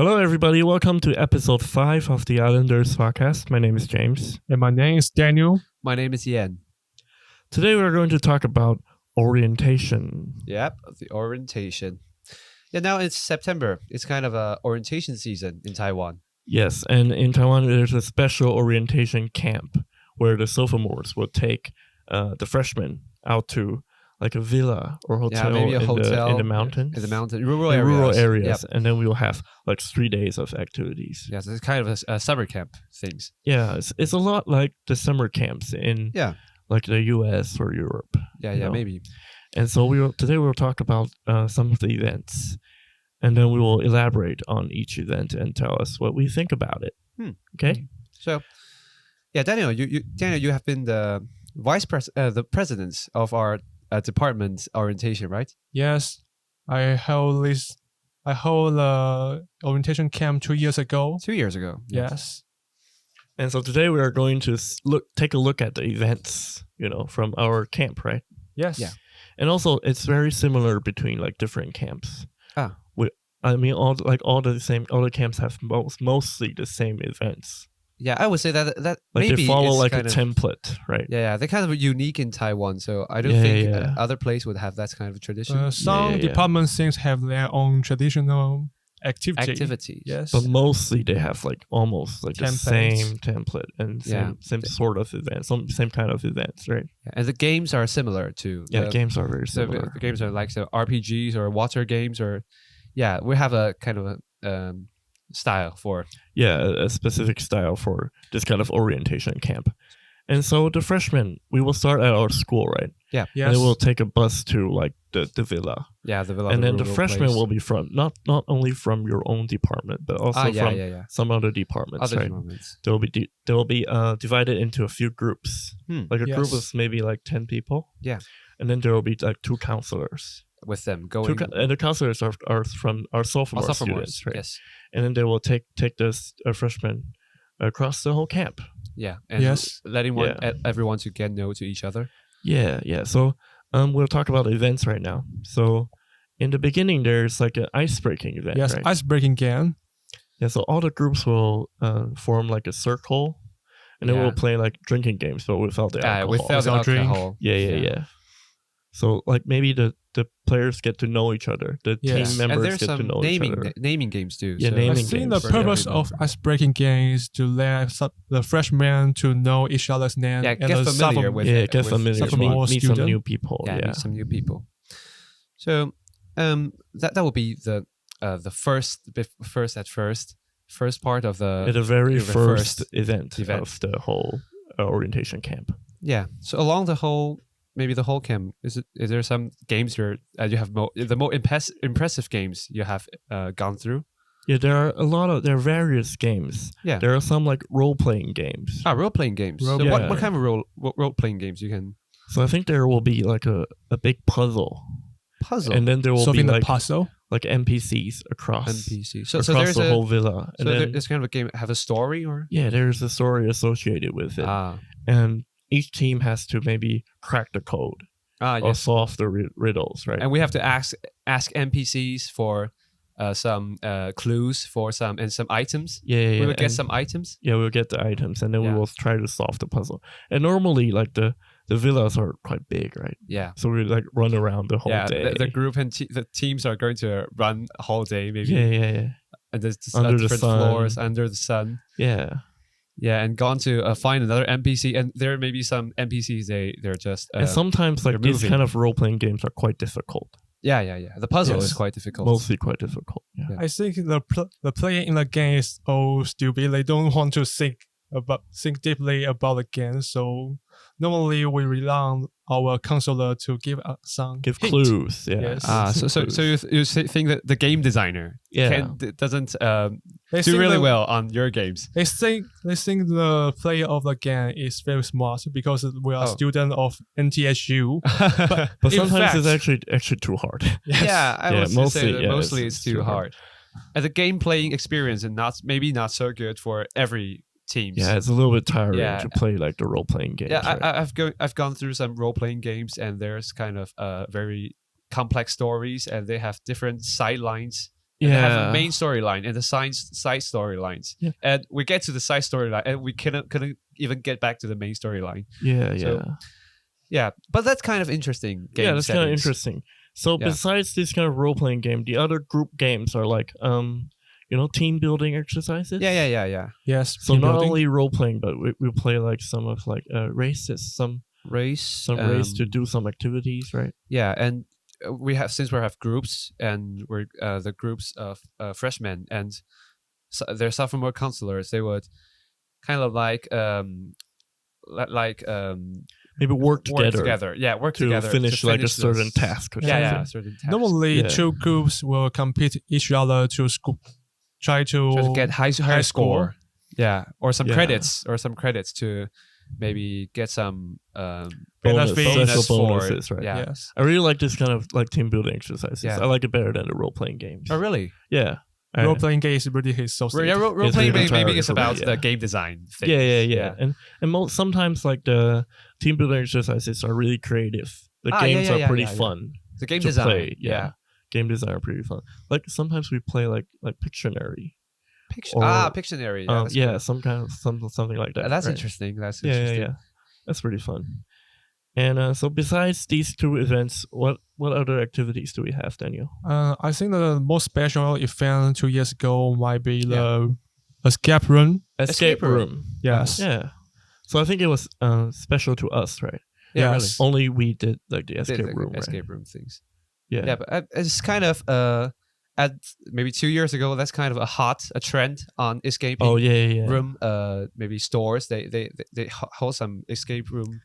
Hello, everybody. Welcome to episode 5 of the Islanders podcast. My name is James. And my name is Daniel. My name is Yan. Today, we're going to talk about orientation. Yep, the orientation. Yeah, now it's September. It's kind of a orientation season in Taiwan. Yes, and in Taiwan, there's a special orientation camp where the sophomores will take the freshmen out to like a villa or hotel, maybe a hotel in the mountains. In the mountain, rural areas. Yep. And then we'll have like 3 days of activities. Yeah, so it's kind of a summer camp things. Yeah, it's a lot like the summer camps in like the US or Europe. Yeah, maybe. And so today we'll talk about some of the events, and then we will elaborate on each event and tell us what we think about it. Okay. So, yeah, Daniel, you have been the the president of our department orientation, right? Yes, I held the orientation camp 2 years ago. 2 years ago. Yes. And so today we are going to take a look at the events, from our camp, right? Yes. Yeah. And also, it's very similar between like different camps. Ah. All the camps have mostly the same events. Yeah, I would say that Like maybe they follow like a kind of, template, right? Yeah, they're kind of unique in Taiwan, so I don't think other place would have that kind of tradition. Some department things have their own traditional activity. Yes. But mostly they have like almost like the same template and same sort of events, same kind of events, right? Yeah, and the games are similar too. Games are very similar. The games are like RPGs or water games we have a kind of a style for a specific style for this kind of orientation camp. And so the freshmen, we will start at our school, right? Yeah. Yes. And then we'll take a bus to like the villa. Yeah, the villa. And then the freshmen will be from not only from your own department, but also from some other departments, right? They will be divided into a few groups. Like a group of maybe like 10 people. Yeah. And then there will be like 2 counselors. With them going, and the counselors are from our sophomore students, right? Yes. And then they will take this freshmen across the whole camp. Yeah, and letting everyone to get know to each other. Yeah. So we'll talk about events right now. So in the beginning, there's like an ice-breaking event. Yes, right? ice-breaking game. Yeah, so all the groups will form like a circle, and then we'll play like drinking games, but without the alcohol. Without alcohol. Yeah. So like maybe the players get to know each other. The team members get to know each other. Naming games too. Yeah, so naming I games. think the purpose of ice-breaking game is to let the freshmen to know each other's name. Yeah, get familiar with meet some new people. Meet some new people. So that will be the first part of the very first event of the whole orientation camp. Yeah. So along the whole camp, is there some games you have the more impressive games you have gone through? Yeah, there are various games. Yeah, there are some like role-playing games. Role-playing games. So what kind of role-playing games you can? So I think there will be like a big puzzle, and then there will be like puzzle, like NPCs across across the whole villa. And then this kind of a game have a story, or there's a story associated with it, and each team has to maybe crack the code or solve the riddles, right? And we have to ask NPCs for some clues for some items. We will get some items. Yeah, we'll get the items, and then we will try to solve the puzzle. And normally, like the villas are quite big, right? Yeah. So we like run around the whole day. The group and the teams are going to run a whole day, maybe. Yeah. And there's under different the sun. floors under the sun. Yeah. Yeah, and gone to find another NPC, and there may be some NPCs they're just and sometimes like these kind of role playing games are quite difficult. Yeah. The puzzle is quite difficult. Mostly quite difficult. Yeah. I think the player in the game is all stupid. They don't want to think deeply about the game. So normally we rely on our counselor to give hint. Clues. Yeah. Yes. So you think that the game designer doesn't do really well on your games? They think the player of the game is very smart because we are students of NTSU. but sometimes it's actually too hard. Yes. Yeah, I would say that mostly it's too hard. And the game playing experience and maybe not so good for every teams. Yeah, it's a little bit tiring to play like the role playing games. Yeah, right? I've gone through some role playing games, and there's kind of very complex stories, and they have different sidelines And they have a main storyline and the side storylines. Yeah. And we get to the side storyline and we couldn't even get back to the main storyline. Yeah. But that's kind of interesting. Game that's kind of interesting. So besides this kind of role playing game, the other group games are like team building exercises. Yeah. Yes. So not only role playing, but we play like some of like races, some race to do some activities, right? Yeah, and we have groups, and we're the groups of freshmen, and their sophomore counselors. They would kind of maybe work together. Yeah, work together to finish like a certain task. Certain task. Normally, two groups will compete each other to try to get high score. Yeah, or some credits, to maybe get some bonuses, right? Yeah. Yes. I really like this kind of like team building exercises. I like it better than the role playing games. Oh, really? Yeah. Role playing games really so sweet. Yeah, role playing maybe it's about the game design thing. Yeah. And sometimes like the team building exercises are really creative. The games are pretty fun. The game design. Play. Game design are pretty fun. Like sometimes we play like Pictionary. Pictionary. Something like that. That's right? interesting. Yeah. That's pretty fun. And so besides these two events, what other activities do we have, Daniel? I think the most special event 2 years ago might be the escape room. Escape room. Yes. Yeah. So I think it was special to us, right? Yeah. Yes. Really. Only we did like the escape room. Escape room things. Yeah. Yeah, but it's kind of at maybe 2 years ago, that's kind of a trend on escaping room. Maybe stores they hold some escape room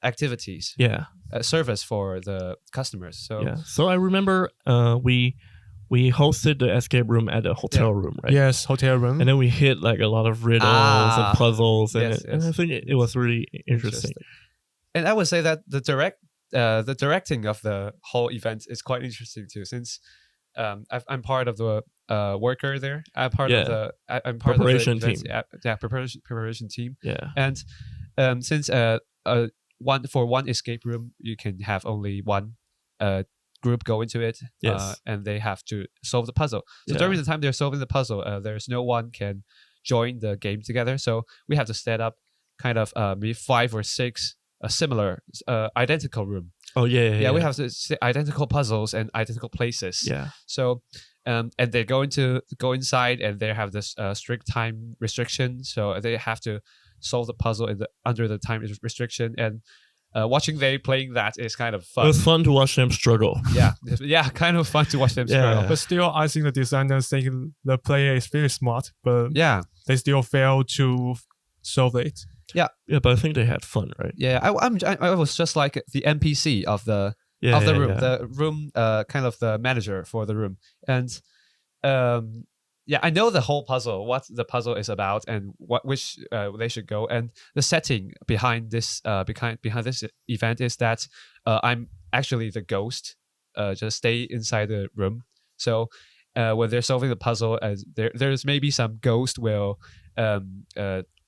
activities. Yeah. Service for the customers. So I remember we hosted the escape room at a hotel room, right? Yes, hotel room. And then we hit like a lot of riddles and puzzles, and I think it was really interesting. And I would say that the directing of the whole event is quite interesting too, since I'm part of the worker there. I'm part of the preparation team. Preparation team. Yeah. And since one escape room, you can have only one group go into it. Yes. And they have to solve the puzzle. So during the time they're solving the puzzle, there's no one can join the game together. So we have to set up kind of maybe 5 or 6 similar identical room. Oh yeah. We have identical puzzles and identical places. Yeah. So and they go inside, and they have this strict time restriction. So they have to solve the puzzle under the time restriction. And watching they playing that is kind of fun. It was fun to watch them struggle. Yeah, kind of fun to watch them struggle. But still, I think the designers think the player is very smart, but they still fail to solve it. Yeah, but I think they had fun, right? Yeah, I was just like the NPC of the room, the room, kind of the manager for the room, and I know the whole puzzle, what the puzzle is about, and which they should go, and the setting behind this behind this event is that I'm actually the ghost, just stay inside the room. So when they're solving the puzzle, there's maybe some ghost will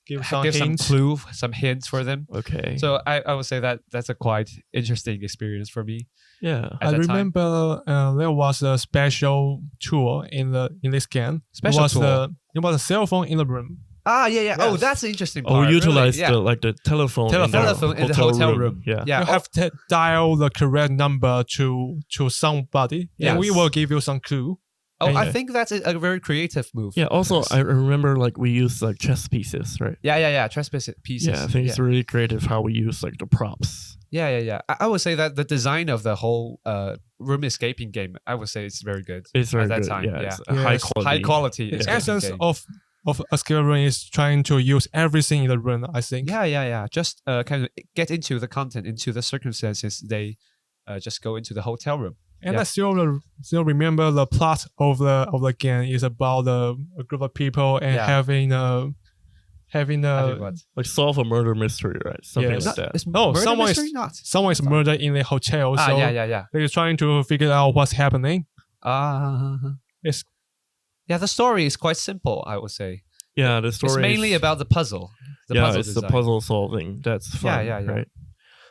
give some clue, some hints for them. Okay. So I would say that that's a quite interesting experience for me. Yeah. I remember there was a special tool in this game. It was a cell phone in the room. Yeah. Yes. Oh, that's the interesting part. We utilized the telephone in the hotel room. Yeah. You have to dial the correct number to somebody, and we will give you some clue. Oh, I think that's a very creative move. Yeah. Also, I remember like we used like chess pieces, right? Yeah. Chess pieces. Yeah, I think it's really creative how we use like the props. Yeah. I would say that the design of the whole room escaping game, I would say it's very good. It's very at that good. time. Yeah. It's high quality. The essence of escape room is trying to use everything in the room, I think. Yeah. Just kind of get into the content, into the circumstances. They just go into the hotel room. And I still remember the plot of the game is about a group of people and having like solve a murder mystery, right? Something like that. Someone is murdered in the hotel. So they're trying to figure out what's happening. The story is quite simple, I would say. Yeah, the story. It's mainly about the puzzle. It's the puzzle solving. That's fun. Yeah. Right.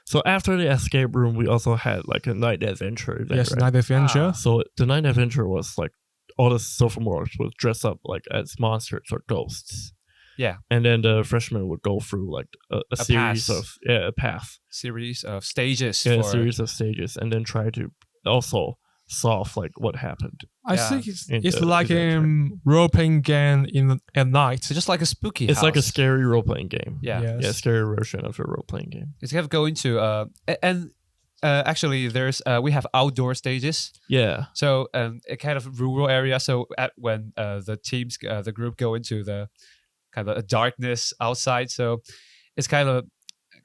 So after the escape room, we also had like a night adventure event. Yes, night adventure. So the night adventure was like all the sophomores would dress up like as monsters or ghosts. Yeah. And then the freshmen would go through like a series path. a path. Series of stages. Yeah, a series of stages, and then try to also solve like what happened. I think it's like a role-playing game at night. It's just like a spooky It's house. like a scary role-playing game. Yeah. Yes. Yeah, scary version of a role-playing game. It's kind of going to actually there's we have outdoor stages. Yeah. So a kind of rural area. So when the group go into the kind of a darkness outside, so it's kind of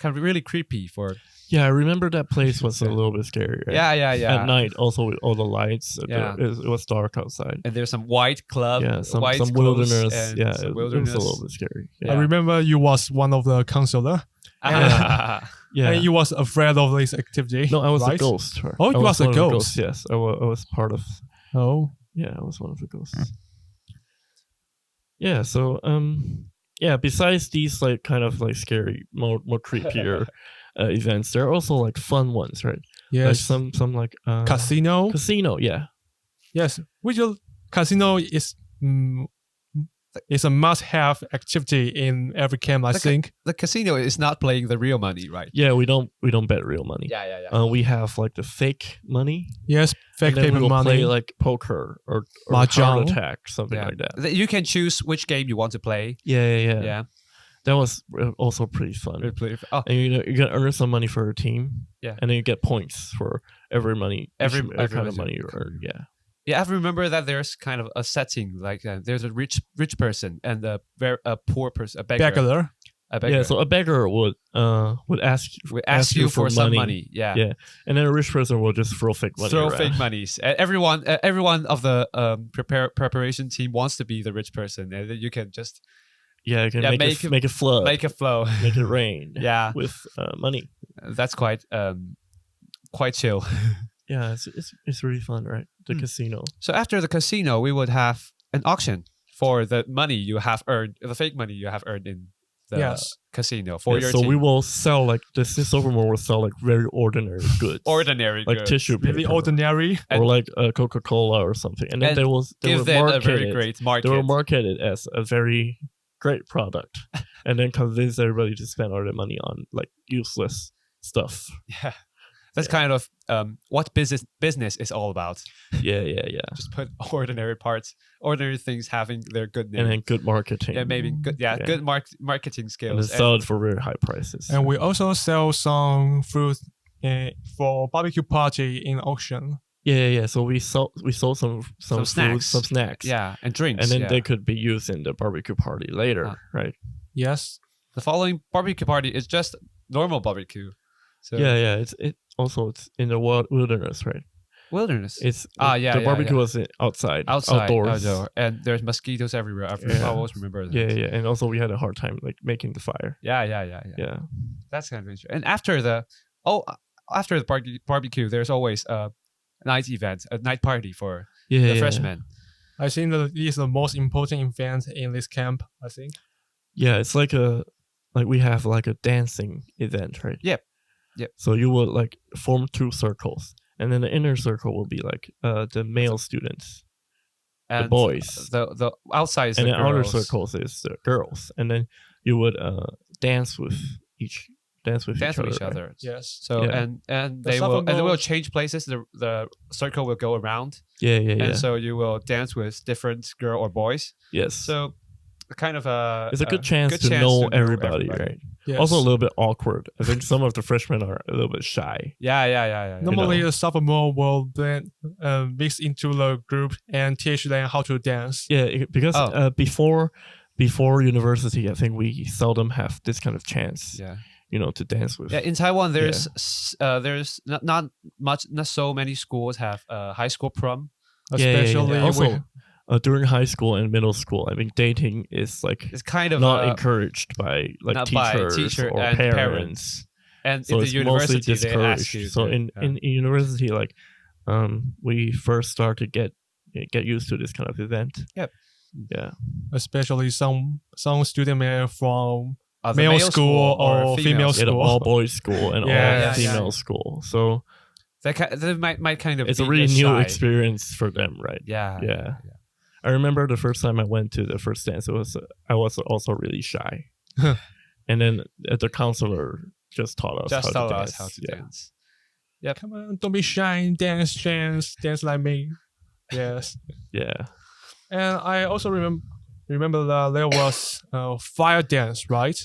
really creepy for. Yeah, I remember that place was a little bit scary. Right? Yeah. At night, also with all the lights, it was dark outside. And there's some white club, some wilderness. Yeah, it was a little bit scary. Yeah. I remember you was one of the counselor. Yeah, and you was afraid of this activity. No, I was right? a ghost. Right? Oh, you was a ghost. Yes, I was part of. Oh, yeah, I was one of the ghosts. Yeah, so besides these like kind of like scary, more creepier events, there are also like fun ones, right? Yes, like some like casino. Casino, yeah. Yes, casino is a must-have activity in every camp. I think the casino is not playing the real money, right? Yeah, we don't bet real money. Yeah. We have like the fake money. Yes, fake paper we money. Play like poker or Mahjong. heart attack, something like that. You can choose which game you want to play. Yeah. That was also pretty fun. And you can earn some money for a team. Yeah. And then you get points for every kind of money you earn. Yeah. Yeah, I remember that there's kind of a setting like there's a rich person and a poor person, a beggar. A beggar. Yeah, so a beggar would ask you for some money. Yeah. And then a rich person will just throw fake money. Fake monies. Everyone of the preparation team wants to be the rich person, and then you can just you can make it flood, make it flow, make it rain. Yeah, with money. That's quite chill. Yeah, it's really fun, right? The casino. So after the casino, we would have an auction for the money you have earned, the fake money you have earned in the casino for your team. So we will sell like this sophomore will sell like very ordinary goods. Like tissue paper. Really ordinary. Or like Coca-Cola or something. And then they were a very great market. They were marketed as a very great product. And then convince everybody to spend all their money on like useless stuff. Yeah. That's kind of what business is all about. Yeah. Just put ordinary things having their good name. And then good marketing. Yeah, maybe good. Yeah, good marketing skills. And then sell it for very high prices. And we also sell some fruit for barbecue party in auction. Yeah. So we sold some snacks. Some snacks. Yeah, and drinks. And then they could be used in the barbecue party later, right? Yes. The following barbecue party is just normal barbecue. So yeah. It's in the wilderness, right? Wilderness. It's the barbecue was outside, outdoors, and there's mosquitoes everywhere. I always remember that. Yeah, and also we had a hard time like making the fire. Yeah. That's kind of interesting. And after the barbecue, there's always a night event, a night party for the freshmen. I think that this is the most important event in this camp. I think. Yeah, it's like we have like a dancing event, right? Yep. So you would like form two circles, and then the inner circle will be like the male students, and the boys. The outside is and the outer circles is the girls, and then you would dance with each other. Right? Yes. So and they will change places. The circle will go around. Yeah. And so you will dance with different girl or boys. Yes. So kind of it's a good chance to know everybody, right? Yes. Also a little bit awkward. I think some of the freshmen are a little bit shy. Yeah. Normally, a sophomore will then mix into the group and teach them how to dance. Yeah, because before university, I think we seldom have this kind of chance. Yeah. To dance with. Yeah, in Taiwan, there's not so many schools have high school prom. Especially also. During high school and middle school, I mean, dating is like it's kind of not encouraged by like teachers or and parents. And so in it's the university, mostly discouraged. So in university, like we first start to get used to this kind of event. Yep. Yeah. Especially some student may from male school or female school, all boys school and all female school. So they might kind of it's a really new experience for them, right? Yeah. I remember the first time I went to the first dance. I was also really shy, and then the counselor just taught us how to dance. Yep. Come on, don't be shy. Dance like me. Yes. Yeah. And I also remember that there was fire dance, right?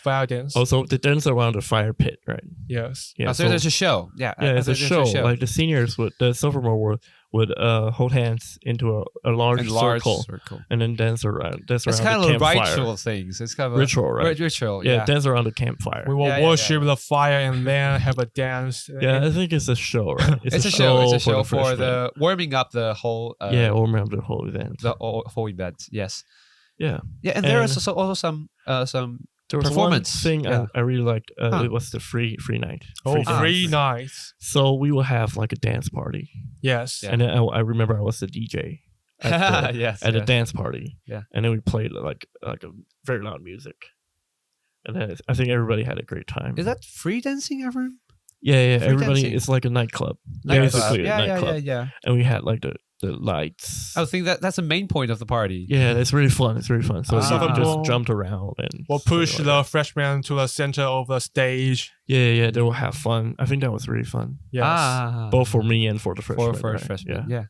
Fire dance. Also, the dance around the fire pit, right? Yes. Yeah. So there's a show. Yeah. It's a show. Like the seniors the sophomore would hold hands into a large circle and then dance around. It's kind of ritual things. It's kind of ritual, right? Ritual. Yeah, dance around the campfire. We will worship the fire and then have a dance. Yeah, I think it's a show, right? It's a show. It's a show for the warming up the whole. Warming up the whole event. The whole event. Yes. Yeah. Yeah, and there is also some there was performance one thing I really liked. It was the free night. Free nights. So we will have like a dance party. Yes. And then I remember I was the DJ at the dance party. Yeah. And then we played like a very loud music. And then I think everybody had a great time. Is that free dancing ever? Yeah. Free Everybody, dancing. it's like a nightclub. Basically a nightclub. Yeah. And we had like the lights. I think that's the main point of the party. Yeah, it's really fun. So we just jumped around and we'll push the freshmen to the center of the stage. Yeah, they will have fun. I think that was really fun. Yes. Both for me and for the freshmen. For freshmen. Yeah.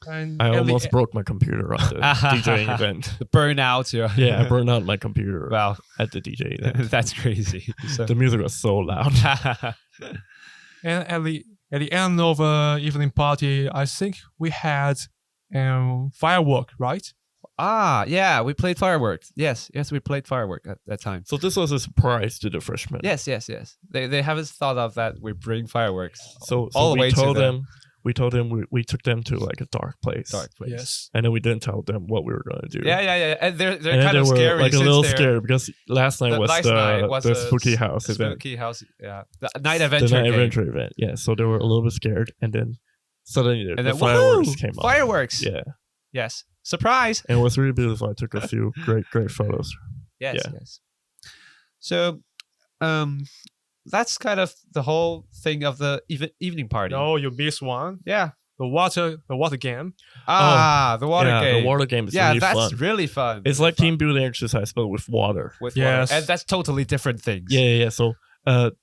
And I almost broke my computer on the DJing event. The burnout. Yeah, I burned out my computer at the DJ event. That's crazy. The music was so loud. And at the end of the evening party, I think we had firework, right? Yeah, we played fireworks. Yes, we played firework at that time. So this was a surprise to the freshmen. Yes. They haven't thought of that. We bring fireworks. So we told them we took them to like a dark place. Yes. And then we didn't tell them what we were going to do. Yeah. And they're kind of scary. Like a little scared because last night was the spooky house event. Spooky house, yeah. The night adventure event. Yeah. So they were a little bit scared, and then suddenly the fireworks came on. Fireworks. Yeah. Yes. Surprise. And it was really beautiful. I took a few great photos. Yes. So, that's kind of the whole thing of the evening party. No, you missed one. Yeah. The water game. The water game. The water game is really fun. Yeah, that's really fun. It's like team building exercise, but with water. Water. And that's totally different things. Yeah. So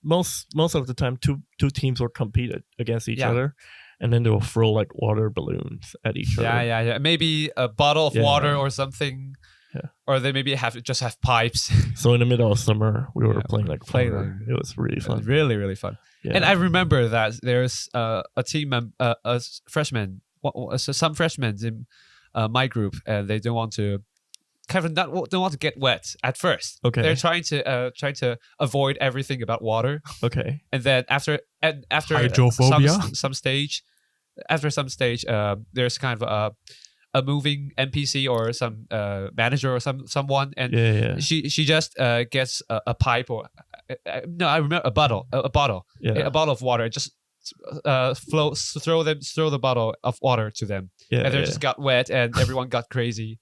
most of the time, two teams will compete against each other. And then they will throw like water balloons at each other. Yeah. Maybe a bottle of water or something. Yeah. Or they maybe have pipes. So in the middle of summer, we were playing like water. It was really fun. Really, really fun. Yeah. And I remember that there's a team, a freshman, some freshmen in my group, and they don't want to get wet at first. Okay. They're trying to avoid everything about water. Okay. And then after hydrophobia, some stage, there's kind of a moving NPC or some manager or someone, and she just gets a pipe or no, I remember a bottle of water. Just throw the bottle of water to them, and they just got wet, and everyone got crazy,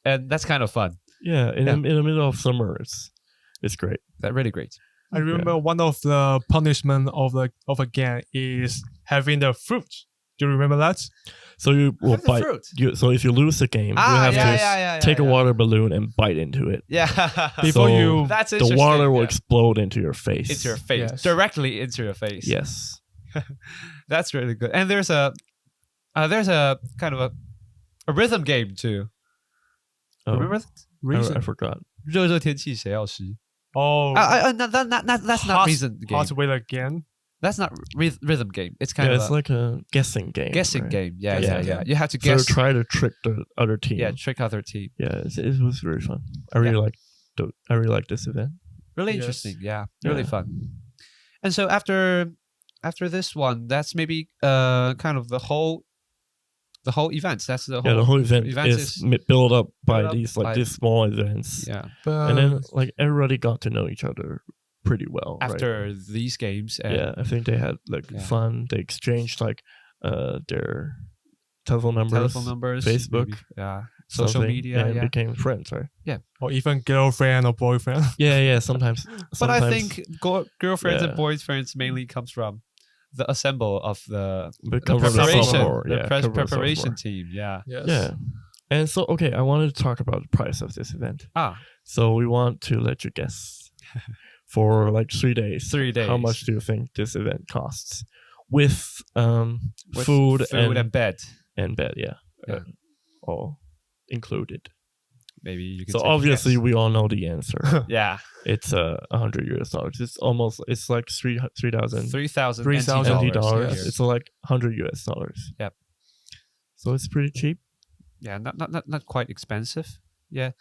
and that's kind of fun. Yeah, in the middle of summer, it's great. That's really great. I remember one of the punishment of a game is having the fruit. Do you remember that? So you will bite. So if you lose the game, you have to take a water balloon and bite into it. Yeah. That's the water will explode into your face. Into your face. Yes. Directly into your face. Yes. That's really good. And there's a kind of a rhythm game too. Remember that? I forgot. 热热天气谁要湿? That's not rhythm game. Hot Wheel again. That's not rhythm game. It's kind of it's like a guessing game. Game. Yeah. You have to guess. So try to trick the other team. Yeah, trick other team. Yeah, it was very fun. I really liked this event. Really interesting. Yeah, really fun. And so after this one, that's maybe kind of the whole events. That's the whole. The whole event is built up by these small events. Yeah, and then like everybody got to know each other pretty well after these games. And I think they had fun. They exchanged like their telephone numbers, Facebook, maybe. Social media, and became friends, right? Yeah, or even girlfriend or boyfriend. Yeah. Sometimes. But I think girlfriends and boyfriends mainly comes from the assemble of the preparation team. Yeah. Yes. Yeah. And so, okay, I wanted to talk about the price of this event. So we want to let you guess for like 3 days. 3 days. How much do you think this event costs with food and bed? And bed, yeah. All included. Maybe you can. So obviously we all know the answer. Yeah. It's $100. It's like $3,000 $3,000. It's like $100. Yep. So it's pretty cheap. Yeah, not quite expensive. Yeah.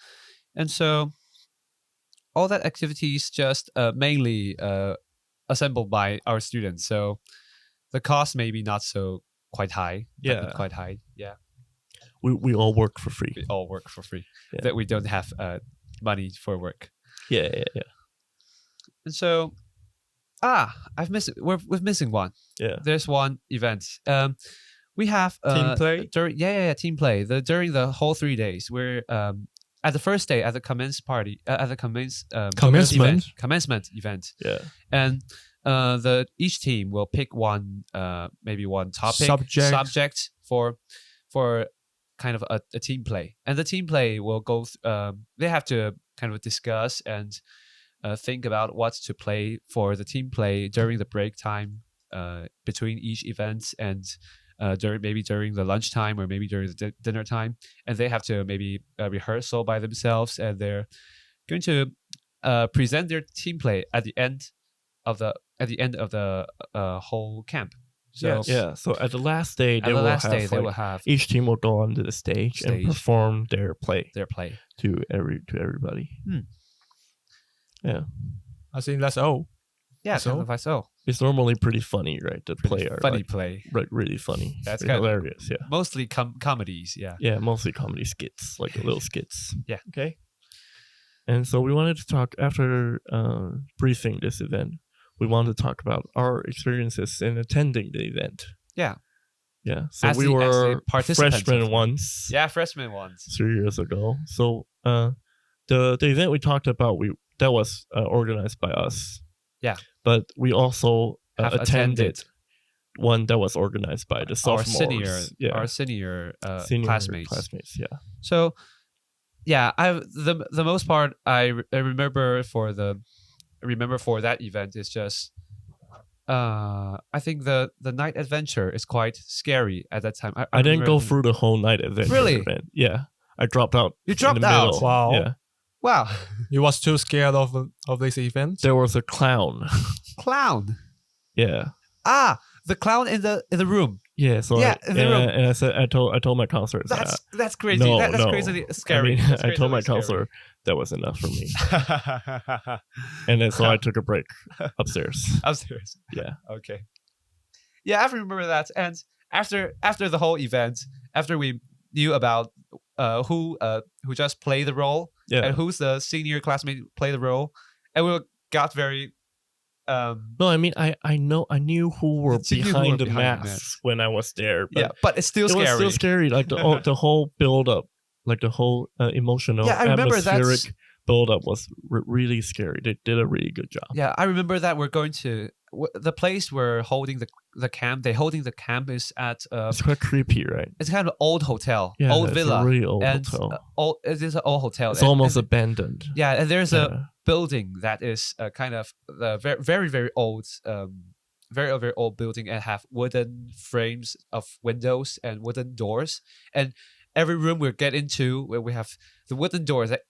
And so all that activities just mainly assembled by our students. So the cost maybe not so quite high. Yeah. Quite high. Yeah. We all work for free. We all work for free. Yeah. That we don't have money for work. Yeah. And so, we're missing one. Yeah. There's one event. We have team play. Team play. During the whole 3 days, we're at the first day at the commencement event. Yeah. And each team will pick one maybe one topic subject for kind of a team play, and the team play will go. They have to kind of discuss and think about what to play for the team play during the break time between each event, and during the lunchtime or maybe during the dinner time, and they have to maybe rehearsal by themselves, and they're going to present their team play at the end of the whole camp. So So at the last day, they will have each team will go onto the stage and perform their play to everybody. Yeah, I think that's all. Yeah, so that's all. It's normally pretty funny, right? The play are funny play, right? Really funny. That's kind hilarious. Yeah, mostly comedies. Yeah, mostly comedy skits, like little skits. Yeah. Okay. And so we wanted to talk after briefing this event. We wanted to talk about our experiences in attending the event. Yeah. Yeah. So we were freshmen once. Yeah, freshmen once. 3 years ago. So the event we talked about, that was organized by us. Yeah. But we also attended one that was organized by the sophomores. Our senior classmates. Yeah. So yeah, the most part I remember for that event is just I think the night adventure is quite scary at that time. I didn't go through the whole night adventure event. Yeah. I dropped out. You dropped out? Wow. Yeah. Wow. You was too scared of this event? There was a clown. Clown? Yeah. The clown in the room. Yeah, so in the room. And I said I told my counselor that's crazy. No, that's crazy scary. I told my counselor that was enough for me. And then so I took a break upstairs. Upstairs. Yeah. Okay. Yeah, I remember that. And after the whole event, after we knew about who just played the role, and who's the senior classmate play the role, and we got very no, I mean I knew who were behind the masks when I was there. But but it's still scary. It was still scary, like the whole build up, like the whole emotional atmospheric build up was really scary. They did a really good job. Yeah, I remember that we're going to the place we're holding the camp. The camp is at it's quite creepy, right? It's kind of an old hotel, yeah, old villa, a really old hotel. It is an old hotel. It's almost abandoned. Yeah, and there's a building that is kind of the very very old, very very old building, and have wooden frames of windows and wooden doors. And every room we get into, where we have the wooden doors that.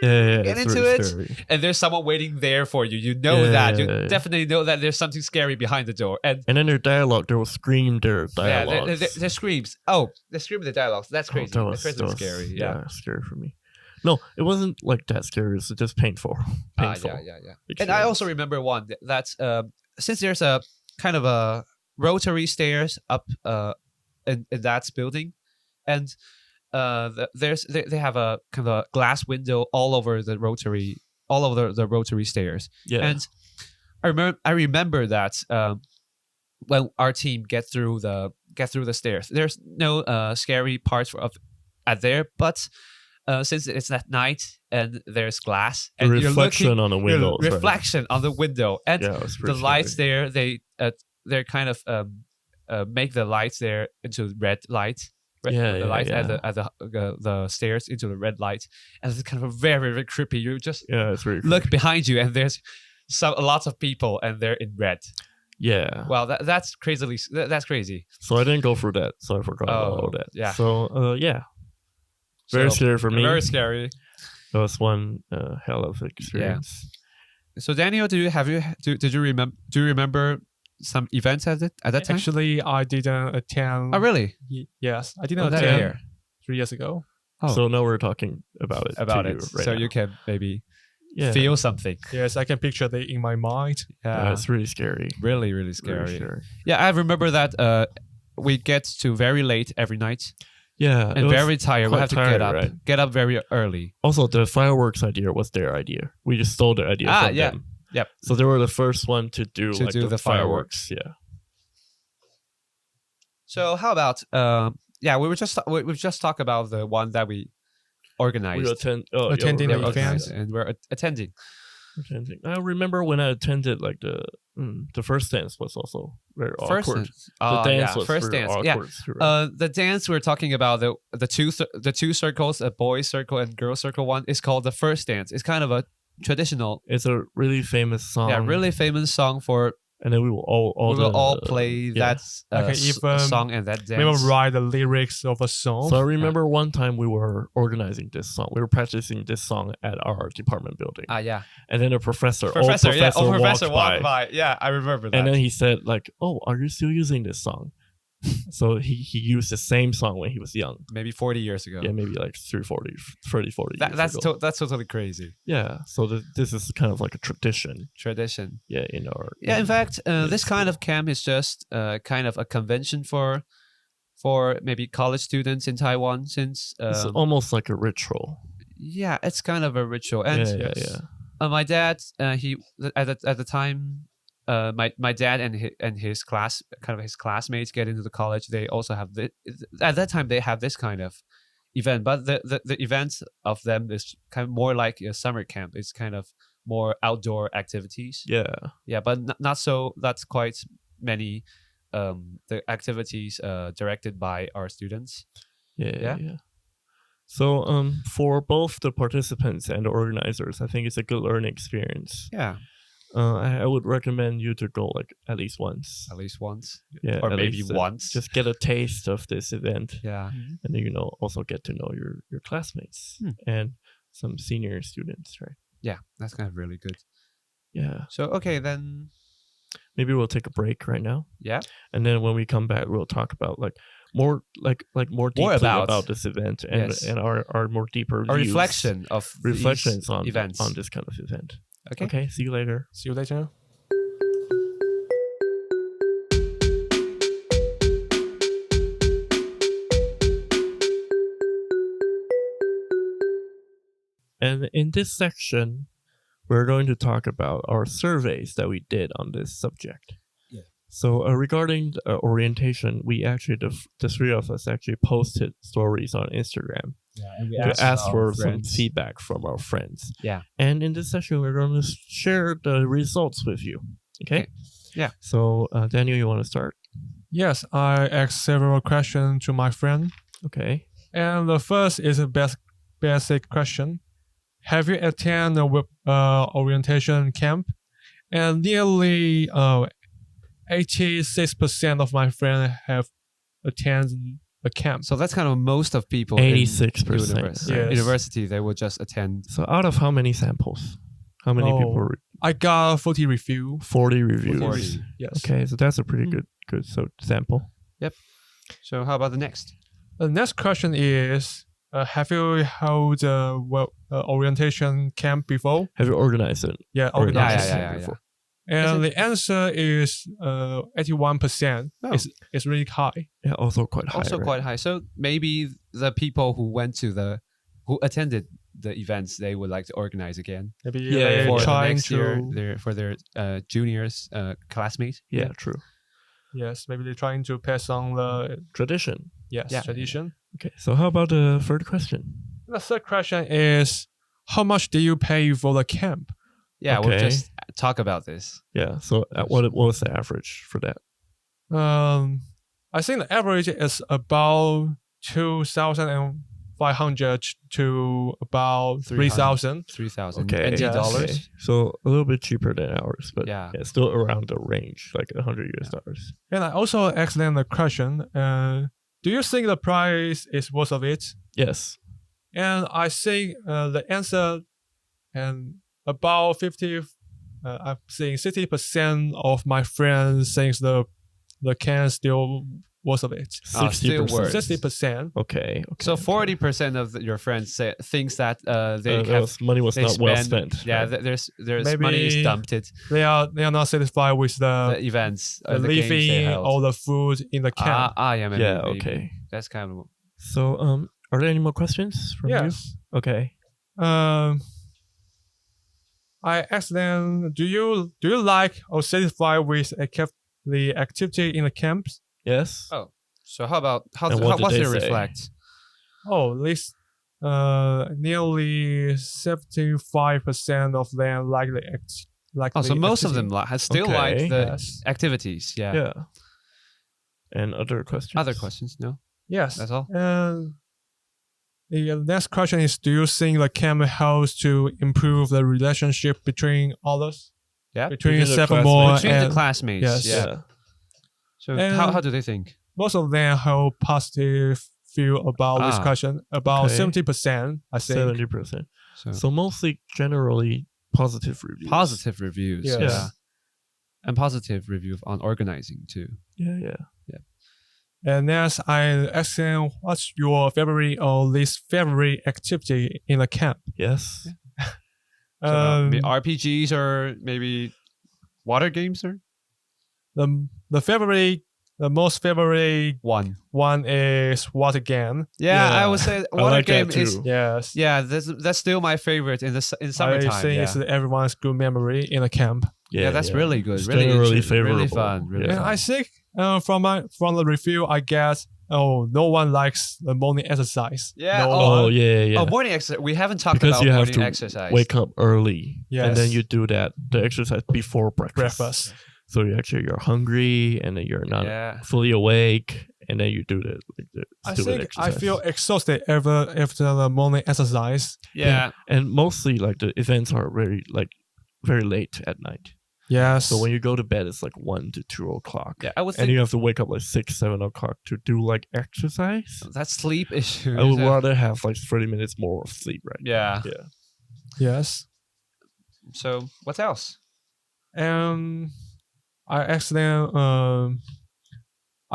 Get into it, scary. And there's someone waiting there for you. You know that. You definitely know that there's something scary behind the door. And then their dialogue, they will scream their dialogue. Yeah, their screams. Oh, they scream their dialogues. That's crazy. That's scary. Yeah, scary for me. No, it wasn't like that scary. It's just painful. Yeah. And I also remember one that's since there's a kind of a rotary stairs up in that building, and they have a kind of a glass window all over the rotary stairs. Yeah. And I remember that when our team get through the stairs, there's no scary parts at there, but since it's at night and there's glass, the and reflection on the window. Reflection on the window, and the lights there. They're kind of make the lights there into red lights. The lights at the stairs into the red light, and it's kind of very, very creepy. You just it's very look behind you, and there's lots of people, and they're in red. Yeah. Well, that's crazy. That's crazy. So I didn't go through that, so I forgot about all that. Yeah. So very scary for me. Very scary. That was one hell of experience. Yeah. So Daniel, do you remember some events at that time? Actually, I didn't attend. Oh, really? Yes, I didn't attend 3 years ago. Oh. So now we're talking about it. So you can maybe feel something. Yes, I can picture it in my mind. Yeah, it's really scary. Really, really scary. Yeah, I remember that we get to very late every night. Yeah, and very tired. We have to get up very early. Also, the fireworks idea was their idea. We just stole the idea from them. Yep. So they were the first one to do the fireworks. Yeah. So how about we've just talked about the one that we organized. We attending the event, and we're attending. I remember when I attended the first dance was also very awkward. The dance was first dance. Awkward. Yeah. The dance we're talking about the two circles, a boys circle and girls circle one, is called the first dance. It's kind of a traditional. It's a really famous song. Yeah, really famous song for. And then we will all play that song and that dance. We will write the lyrics of a song. So I remember one time we were organizing this song. We were practicing this song at our department building. Yeah. And then a professor walked by. Yeah, I remember that. And then he said "Oh, are you still using this song?" So he used the same song when he was young. Maybe 40 years ago. Yeah, maybe like 40 years ago. That's totally crazy. Yeah, so this is kind of like a tradition. Yeah, in our... Yeah, in fact, this kind of camp is just kind of a convention for maybe college students in Taiwan, since... it's almost like a ritual. Yeah, it's kind of a ritual. And my dad, he at the time... my dad and his classmates get into the college. They also have at that time they have this kind of event, but the events of them is kind of more like a summer camp. It's kind of more outdoor activities. Yeah, but not so. That's quite many the activities directed by our students. Yeah. So for both the participants and the organizers, I think it's a good learning experience. Yeah. I would recommend you to go at least once. Yeah, or maybe once. Just get a taste of this event. Yeah. And then also get to know your classmates and some senior students, right? Yeah, that's kind of really good. Yeah. So okay, then maybe we'll take a break right now. Yeah. And then when we come back, we'll talk about more deeply about this event and our more deeper views, reflections on events on this kind of event. Okay. See you later. And in this section, we're going to talk about our surveys that we did on this subject. Yeah. So regarding orientation, we actually, the three of us actually posted stories on Instagram. Yeah, and we asked for some feedback from our friends. Yeah. And in this session, we're going to share the results with you. Okay? Yeah. So, Daniel, you want to start? Yes, I asked several questions to my friend. Okay. And the first is a basic question. Have you attended a orientation camp? And nearly 86% of my friends have attended a camp. So that's kind of most of people 86%. In university, they will just attend. So out of how many samples? How many people? I got 40 reviews. 40 reviews. 40. Yes. Okay, so that's a pretty good sample. Yep. So how about the next? The next question is, have you held a orientation camp before? Have you organized it? Yeah, organized it before. And the answer is 81%. Oh. It's really high. Yeah, also quite high. Quite high. So maybe the people who attended the events, they would like to organize again. Maybe for trying for their juniors classmates. Yeah, true. Yes, maybe they're trying to pass on the tradition. Yes, tradition. Okay, so how about the third question? The third question is, how much do you pay for the camp? Yeah, we'll just talk about this. Yeah. So what was the average for that? I think the average is about 2,500 to about 3,000. 3,000 Okay. NT dollars. Okay. So a little bit cheaper than ours, but yeah, still around the range, like $100 US. And I also asked them the question, do you think the price is worth of it? Yes. And I think the answer, and about 50, I'm saying 60% of my friends thinks the can still worth of it. 60%. 60%. Okay. So 40% of your friends thinks that money was not well spent. Yeah, right? there's Maybe money is dumped. They are not satisfied with the events, the living, or the food in the camp. Maybe. Okay. That's kind of. So are there any more questions from you? Okay. I asked them, do you like or satisfied with the activity in the camps? Yes. Oh, so how what's your reflect? Oh, at least nearly 75% of them like the so most activity. of them like the activities. Yeah. Yeah. And other questions? Other questions? No. Yes. That's all. And the next question is: do you think the camp helps to improve the relationship between others? Yeah. Between sophomore and the classmates. Yes. Yeah. So how do they think? Most of them have positive feel about this question. About 70%, I think. 70%. So mostly generally positive reviews. Positive reviews. Yes. Yeah. And positive review on organizing too. Yeah. And next, I asked them, what's your favorite or least favorite activity in the camp? Yes. So maybe RPGs or maybe water games or? The most favorite one is water game. Yeah, I would say water game is yes. Yeah, that's still my favorite in summertime. I think it's everyone's good memory in the camp. Yeah, that's really good. It's really favorable. Really fun. Really fun. And I think from the review I get, no one likes the morning exercise. Yeah. Yeah. Oh, morning exercise. We haven't talked because about you have morning to exercise. Wake up early, and then you do the exercise before breakfast. So you're hungry, and then you're not fully awake, and then you do the stupid exercise. I feel exhausted after the morning exercise. Yeah. And mostly like the events are very late at night. Yeah. So when you go to bed, it's like 1 to 2 o'clock. Yeah, I would think, and you have to wake up like 6, 7 o'clock to do like exercise. That's sleep issue. I would rather have like 30 minutes more of sleep, right? Yeah. Yeah. Yes. So what else? I asked them, are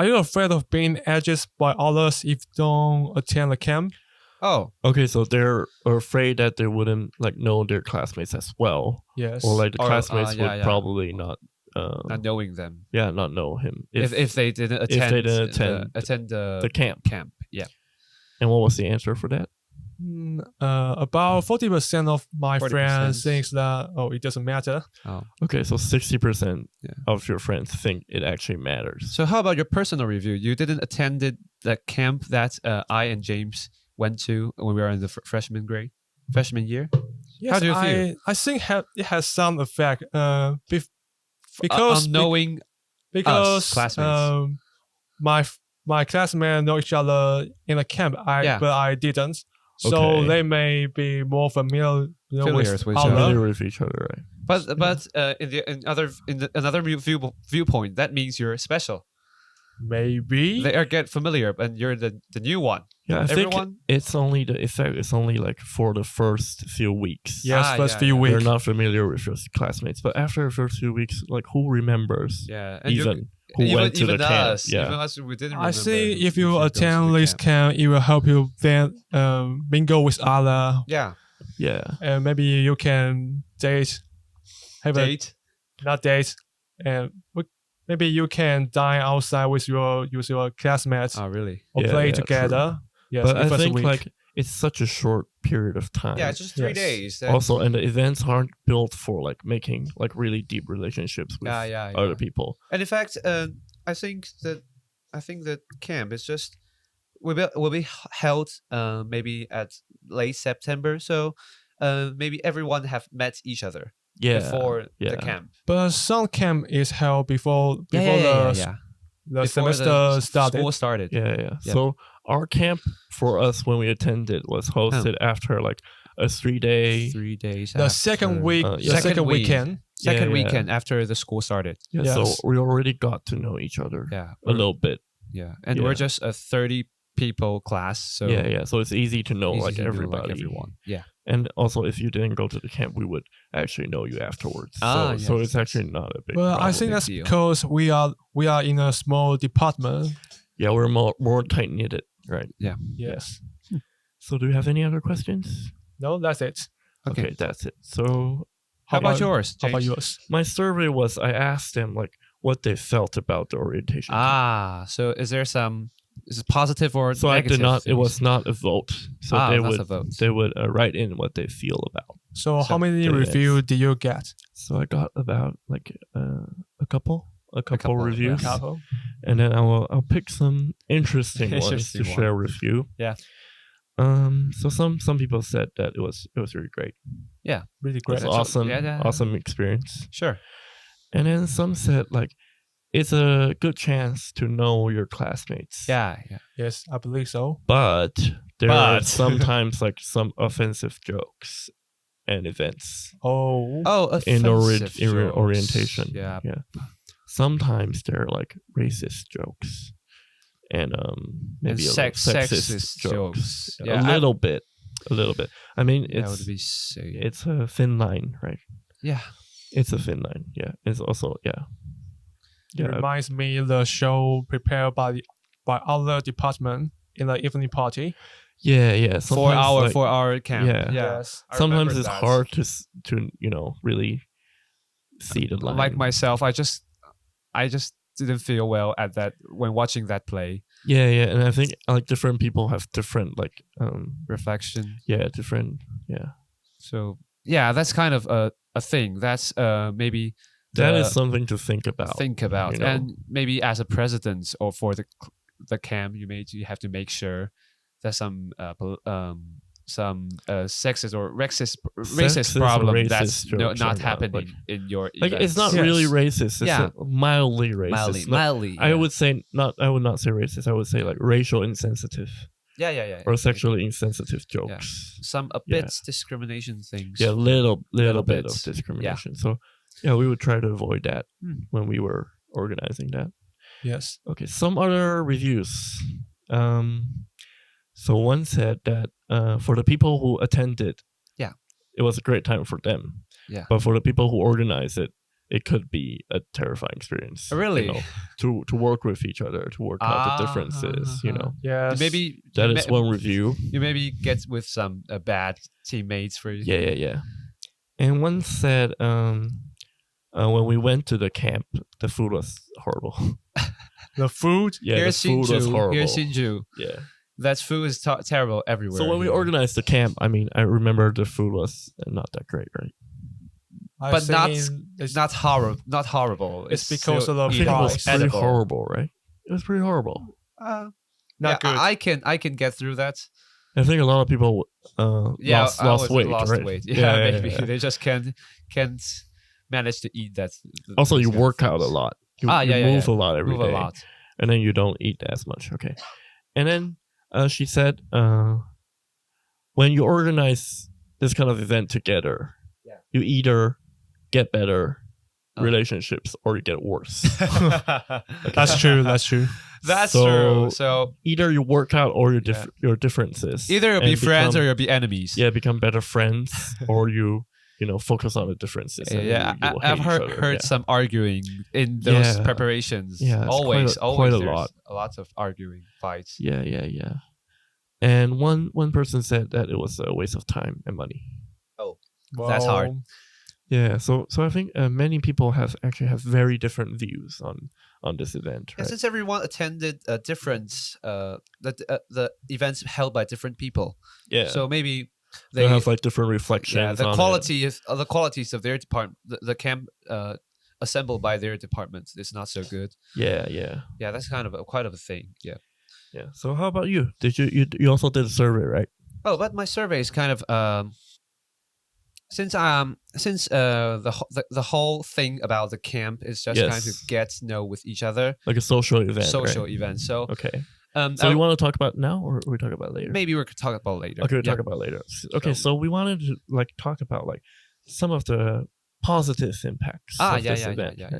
you afraid of being edged by others if you don't attend the camp? Oh. Okay, so they're afraid that they wouldn't like know their classmates as well. Yes. Or like the classmates would probably not knowing them. Yeah, not know him. If they didn't attend the camp. Yeah. And what was the answer for that? About 40% of my friends thinks that it doesn't matter. Oh. Okay, so 60% of your friends think it actually matters. So how about your personal review? You didn't attend the camp that I and James went to when we were in the freshman year. Yes, how do you feel? I think it has some effect because knowing us, classmates. My classmates know each other in the camp, but I didn't. So they may be more familiar with each other, right? But in another viewpoint, that means you're special. Maybe they get familiar, and you're the new one. Yeah, I think it's only the effect is only like for the first few weeks. Yes, first few weeks. You're not familiar with your classmates, but after the first few weeks, like who remembers? Yeah, and who went to the camp? Even us, we didn't remember. I see. If you attend this camp, it will help you then mingle with other. Yeah. And maybe you can date. Not date, and maybe you can dine outside with your classmates. Oh, really? Or play together. True. Yes, but I think like it's such a short period of time. Yeah, it's just 3 days. Also, and the events aren't built for like making like really deep relationships with other people. And in fact, I think that camp is just will be held maybe at late September. So maybe everyone have met each other before the camp. But some camp is held before the before semester started. School started. Yeah. So our camp for us when we attended was hosted after like a 3 day. 3 days. The second week. Second weekend. Second weekend after the school started. Yeah. So we already got to know each other. Yeah. A little bit. Yeah. And we're just a 30 people class. So So it's easy to know everybody. Everyone. Yeah. And also, if you didn't go to the camp, we would actually know you afterwards. So it's actually not a big. Well, problem. I think that's because we are in a small department. Yeah, we're more tight knitted, right? Yeah. Yes. So, do you have any other questions? No, that's it. Okay, that's it. So, how about yours? How about yours? My survey was I asked them like what they felt about the orientation. So is there some? Is it positive or so negative? I did not. It was not a vote. So they would write in what they feel about. So how many reviews did you get? So I got about like a couple reviews, and then I'll pick some interesting ones to share with you. Yeah. So some people said that it was really great. Yeah, really great. It was awesome, awesome experience. Sure. And then some said like it's a good chance to know your classmates. Yeah. Yes, I believe so. But there are sometimes like some offensive jokes and events. In orientation. Yeah. Sometimes they're like racist jokes. And maybe sexist jokes. Yeah, a little bit. I mean, it's a thin line, right? Yeah. It's a thin line. Yeah. It's also It reminds me of the show prepared by other department in the evening party. Yeah. 4 hour camp. Yeah. Yes. Sometimes it's hard to really see the line. Like myself, I just didn't feel well at that when watching that play. Yeah, and I think like different people have different like reflection. Yeah, different. Yeah. So yeah, that's kind of a thing. That's maybe. That is something to think about. And maybe as a president or for the camp, you have to make sure that some sexist or racist problem that's not happening in your events. Like it's not really racist. It's mildly racist. Mildly. I would not say racist. I would say like racial insensitive. Yeah. Or sexually insensitive jokes. Yeah. Some bit discrimination things. Yeah, little bit of discrimination. Yeah. So. Yeah, we would try to avoid that when we were organizing that. Yes. Okay, some other reviews. So one said that for the people who attended, it was a great time for them. Yeah. But for the people who organized it, it could be a terrifying experience. Really? To work with each other, to work out the differences, Yes. Maybe that is one review. You maybe get with some bad teammates for you. Yeah. And one said when we went to the camp, the food was horrible. The food? Yeah, the food was horrible. Here's Sinju. Yeah. That food is terrible everywhere. So when we organized the camp, I mean, I remember the food was not that great, right? But not horrible. It's because of the price. It was pretty horrible, right? It was pretty horrible. Not good. I can get through that. I think a lot of people lost weight, right? Yeah, maybe they just can't manage to eat that. Also, you work out a lot. You move a lot every day. And then you don't eat as much. Okay. And then she said, when you organize this kind of event together, you either get better relationships or you get worse. That's true. That's true. So either you work out or your differences. Either you'll be friends or you'll be enemies. Yeah, become better friends or you focus on the differences. I've heard some arguing in those preparations. Yeah, always quite a lot. A lot of arguing, fights. Yeah. And one person said that it was a waste of time and money. Oh, that's hard. Yeah, so I think many people have very different views on this event. Right? Yeah, since everyone attended different the events held by different people. Yeah. So maybe they have like different reflections. Yeah, the qualities of their department, the camp assembled by their departments is not so good. Yeah. Yeah, that's kind of quite a thing. Yeah. Yeah. So how about you? Did you also did a survey, right? Oh, but my survey is kind of Since the whole thing about the camp is just kind of get to know with each other, like a social event. Event. So okay. So you want to talk about now, or we talk about later? Maybe we could talk about later. Okay, we'll talk about later. Okay, so we wanted to like talk about like some of the positive impacts of this event. Yeah.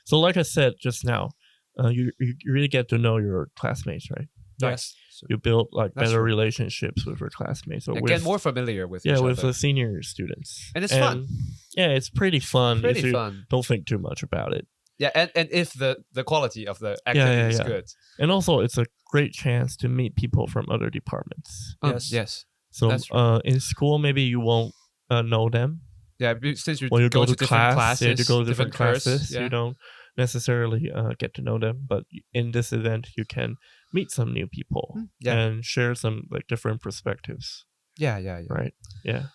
So like I said just now, you really get to know your classmates, right? Yes. You build like better relationships with your classmates. Or get more familiar with each with other. The senior students. And it's fun. Yeah, it's pretty fun. Don't think too much about it. Yeah, and if the quality of the activity is good. And also it's a great chance to meet people from other departments. Yes. So in school maybe you won't know them. Yeah, since you go to different classes, you go to different classes, you don't necessarily get to know them, but in this event you can meet some new people and share some like different perspectives. Yeah. Right. Yeah.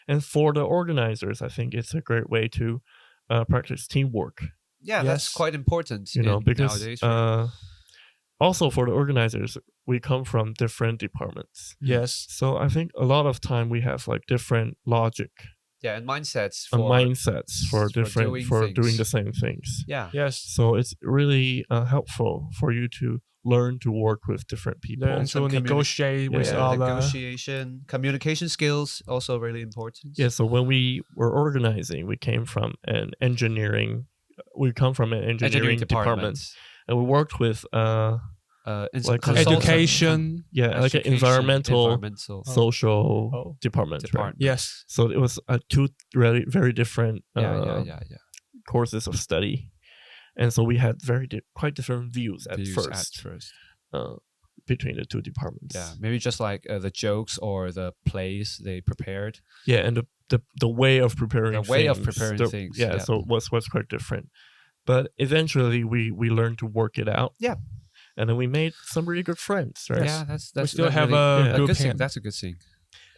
And for the organizers, I think it's a great way to practice teamwork. Yeah, that's quite important. Because nowadays, also for the organizers, we come from different departments. Yes. So I think a lot of time we have like different logic. Yeah, and mindsets for doing the same things. Yeah. Yes. So it's really helpful for you to learn to work with different people. Learn to negotiate with other. Negotiation, communication skills also really important. Yeah. So when we were organizing, we came from an engineering. We come from an engineering department, and we worked with like education, like an environmental social department. Right? Yes. So it was two very different courses of study, and so we had quite different views at first. Between the two departments. Yeah, maybe just like the jokes or the plays they prepared. Yeah, and the way of preparing things. Yeah, so it was quite different. But eventually we learned to work it out. Yeah. And then we made some really good friends, right? Yeah, that's we still have a good thing. That's a good thing.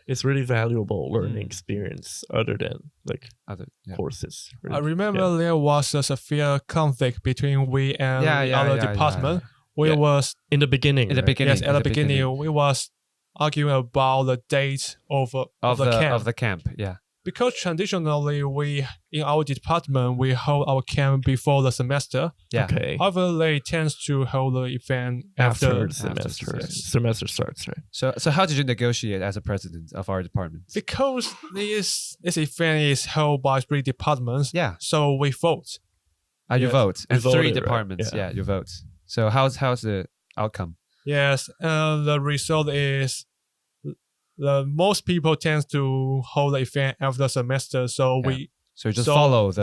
It's really valuable learning experience other than like other courses. Really. I remember there was a severe conflict between we and the other department. We was in the beginning. Yes, at the beginning we was arguing about the date of the camp. Yeah. Because traditionally we in our department we hold our camp before the semester. Yeah. Okay. However, they tend to hold the event after the semester. Semester starts, right? So how did you negotiate as a president of our department? Because this event is held by 3 departments. Yeah. So we vote. You vote. And 3 departments. Right? Yeah, you vote. So how's the outcome? Yes, the result is the most people tend to hold the event after the semester. So we just follow it,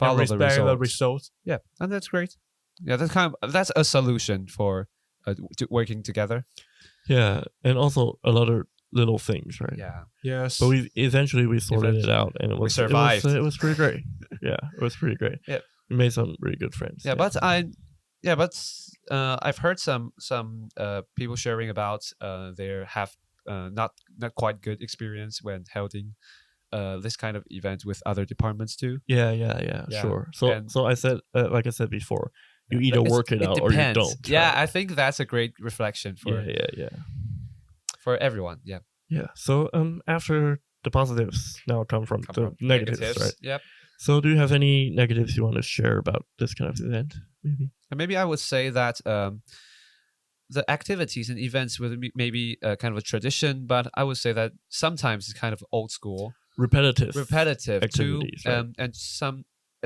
and respect the results. Yeah, and that's great. Yeah, that's a solution for working together. Yeah, and also a lot of little things, right? Yeah. Yes. But we sorted it out, and we survived. It was pretty great. Yeah, it was pretty great. Yeah, we made some really good friends. Yeah, but I've heard some people sharing about their not quite good experience when holding this kind of event with other departments too. Yeah, sure. So I said, like I said before, you either work it out or you don't. Yeah, right? I think that's a great reflection for for everyone. Yeah. Yeah. So after the positives now come from the negatives, right? Yep. So do you have any negatives you want to share about this kind of event? Maybe I would say that the activities and events with maybe kind of a tradition, but I would say that sometimes it's kind of old school, repetitive activities, too. Right? And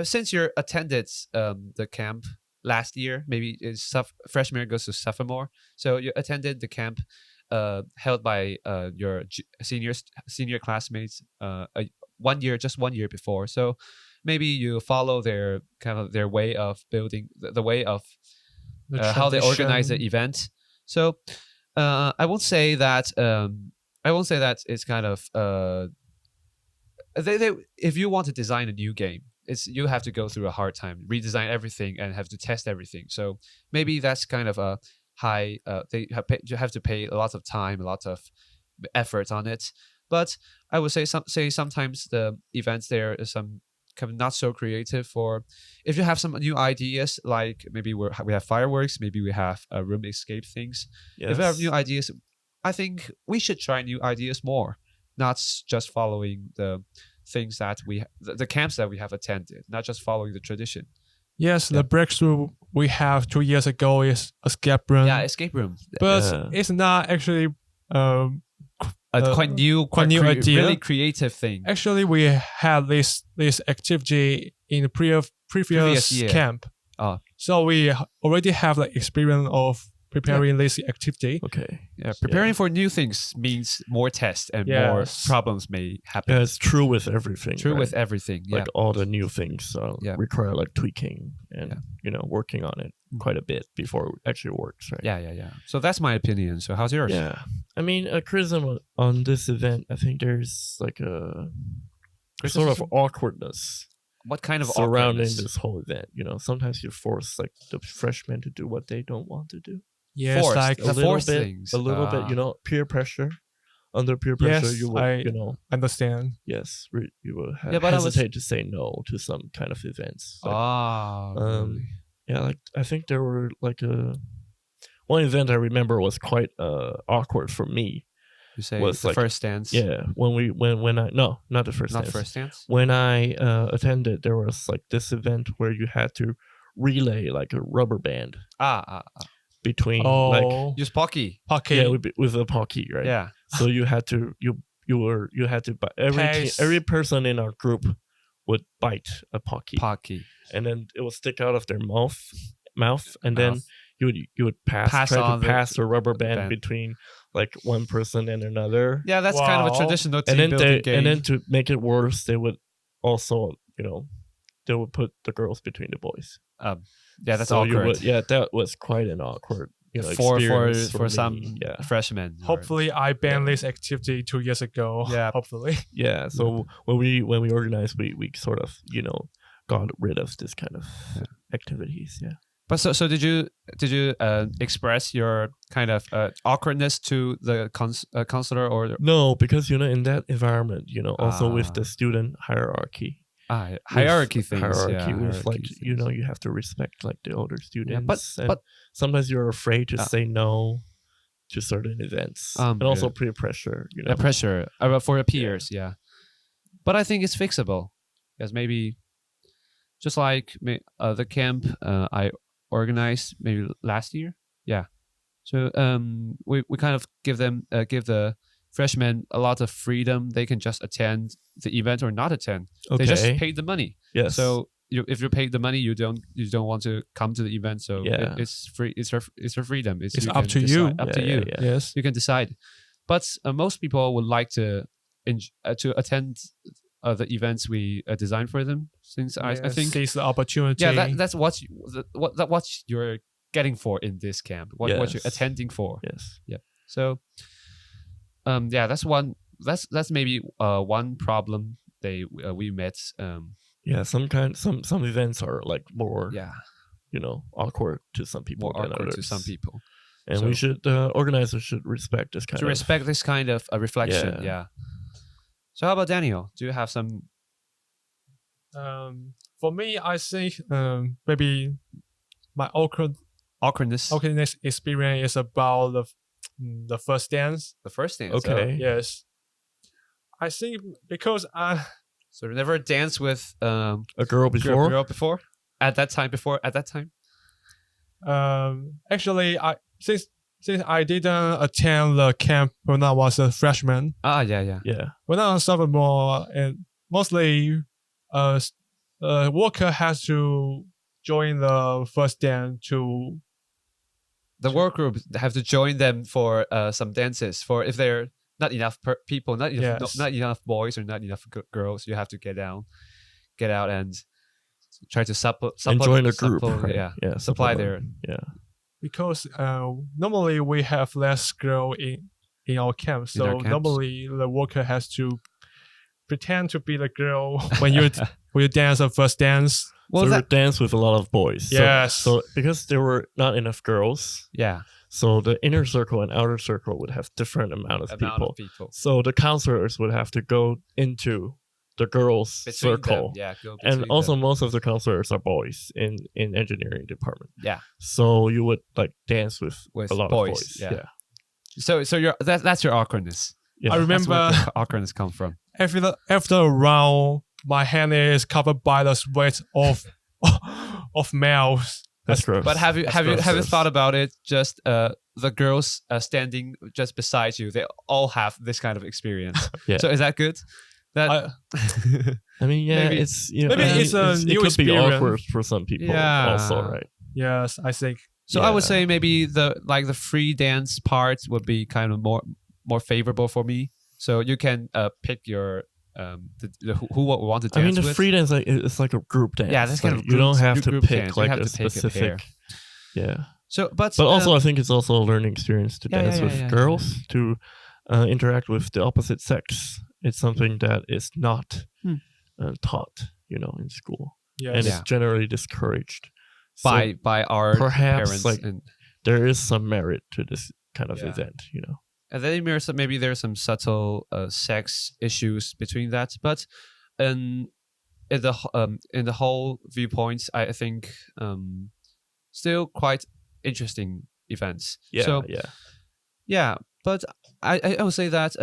since you attended the camp last year, maybe it's freshman goes to sophomore, so you attended the camp held by your senior classmates 1 year before. So maybe you follow their way of building the way of how they organize the event. So I won't say that it's kind of they if you want to design a new game, you have to go through a hard time, redesign everything, and have to test everything. So maybe that's kind of a high. You have to pay a lot of time, a lot of effort on it. But I would say sometimes the events there is some kind of not so creative. For if you have some new ideas, like maybe we have fireworks, maybe we have room escape things. Yes. If we have new ideas, I think we should try new ideas more, not just following the things that the camps that we have attended, not just following the tradition. Yes, the breakthrough we have 2 years ago is escape room. Yeah, escape room. But it's not actually quite new idea. Really creative thing. Actually, we had this activity in the previous camp. So we already have the experience of preparing this activity. Okay. Yeah, preparing for new things means more tests and more problems may happen. Yeah, it's true with everything. True with everything. Like all the new things require like tweaking and working on it quite a bit before it actually works, right? Yeah. So that's my opinion. So how's yours? Yeah. I mean, a criticism on this event, I think there's like a sort of awkwardness. What kind of surrounding this whole event? Sometimes you force like the freshmen to do what they don't want to do. Yes, forced, like a little bit, peer pressure. Under peer pressure, you will, understand. Yes, you will hesitate to say no to some kind of events. Like, really? Yeah, like I think there were like one event I remember was quite awkward for me. You say was the first dance? Yeah, when I not the first dance. Not first dance. When I attended, there was like this event where you had to relay like a rubber band. Between like use Pocky. With a Pocky, right? Yeah. So you had to but every person in our group would bite a Pocky, and then it would stick out of their mouth, and then you would try to pass a rubber band between like one person and another. Yeah, that's kind of a traditional team building game. And then to make it worse, they would also they would put the girls between the boys. Yeah, that's awkward. That was quite an awkward experience for some freshmen. Hopefully, I banned this activity 2 years ago. Yeah, hopefully. Yeah. So when we organized, we sort of got rid of this kind of activities. Yeah. But so did you express your kind of awkwardness to the counselor or no? Because in that environment, also with the student hierarchy. Hierarchy things. Hierarchy with like things. You have to respect like the older students. But sometimes you're afraid to say no to certain events, and also peer pressure. Pressure for your peers. Yeah. But I think it's fixable, because maybe just like the camp I organized maybe last year. Yeah. So we kind of give the freshmen a lot of freedom. They can just attend the event or not attend. Okay. They just pay the money. Yes. So if you pay the money, you don't want to come to the event. So it's free. It's your freedom. It's up to you. Up to you. Yeah. Yes, you can decide. But most people would like to attend the events we design for them. Since I think it's the opportunity. Yeah, that's what you're getting for in this camp. What you're attending for. Yes. Yeah. So. That's one. That's maybe one problem we met. Some events are like more awkward to some people than others. And we should organizers should respect this kind of reflection. Yeah. So how about Daniel? Do you have some? For me, I think maybe my awkwardness experience is about the first dance. The first dance. Okay. Yes. I think because so you never danced with a girl before? At that time. Actually, since I didn't attend the camp when I was a freshman. Yeah. When I was sophomore, and mostly, worker has to join the first dance to. The work group have to join them for some dances. For if there are not enough people, not enough boys or not enough girls, you have to get out and try to and join a group. Right? Supply their Because normally we have less girl in our camp, so normally the worker has to pretend to be the girl when you dance the first dance. Well, so you dance with a lot of boys. Yes. So because there were not enough girls. Yeah. So the inner circle and outer circle would have different amount of people. So the counselors would have to go into the girls' circle. And also most of the counselors are boys in engineering department. Yeah. So you would like dance with a lot of boys. Yeah. So that's your awkwardness. Yeah. I remember that's where awkwardness come from. after a round, my hand is covered by the sweat of males. That's gross. But have you thought about it? Just the girls standing just beside you, they all have this kind of experience. Yeah. So is that good? I mean, yeah, maybe, it's maybe it's a new it could experience. be awkward for some people. Also, right? Yes, I think. So I would say maybe the free dance part would be kind of more favorable for me. So you can pick your who what we want to dance with. I mean, the free dance it's like a group dance. Yeah, that's kind of you don't have to pick dance. like a specific. Yeah. So, but also, I think it's also a learning experience to dance with girls, to interact with the opposite sex. It's something that is not taught, in school, and it's generally discouraged by our perhaps parents. There is some merit to this kind of event, And then maybe there's some subtle sex issues between that, but in the whole viewpoints, I think still quite interesting events. But I would say that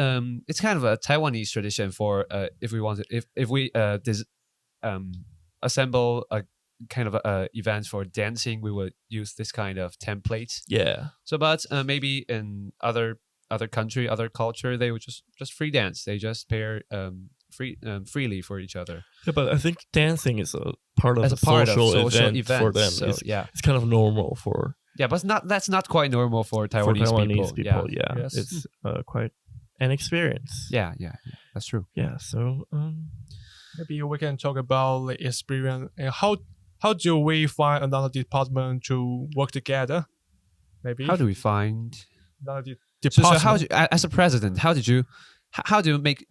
it's kind of a Taiwanese tradition for if we assemble a kind of a event for dancing, we would use this kind of template. Yeah. So, but maybe in other country, other culture, they would just free dance. They just pair freely for each other. Yeah, but I think dancing is a part of the social event for them. So, it's kind of normal for. Yeah, but that's not quite normal for Taiwanese people. Yeah. Yes. It's quite an experience. Yeah, that's true. Yeah, so maybe we can talk about the experience and how do we find another department to work together? Maybe how do we find another department? So how as a president, how do you make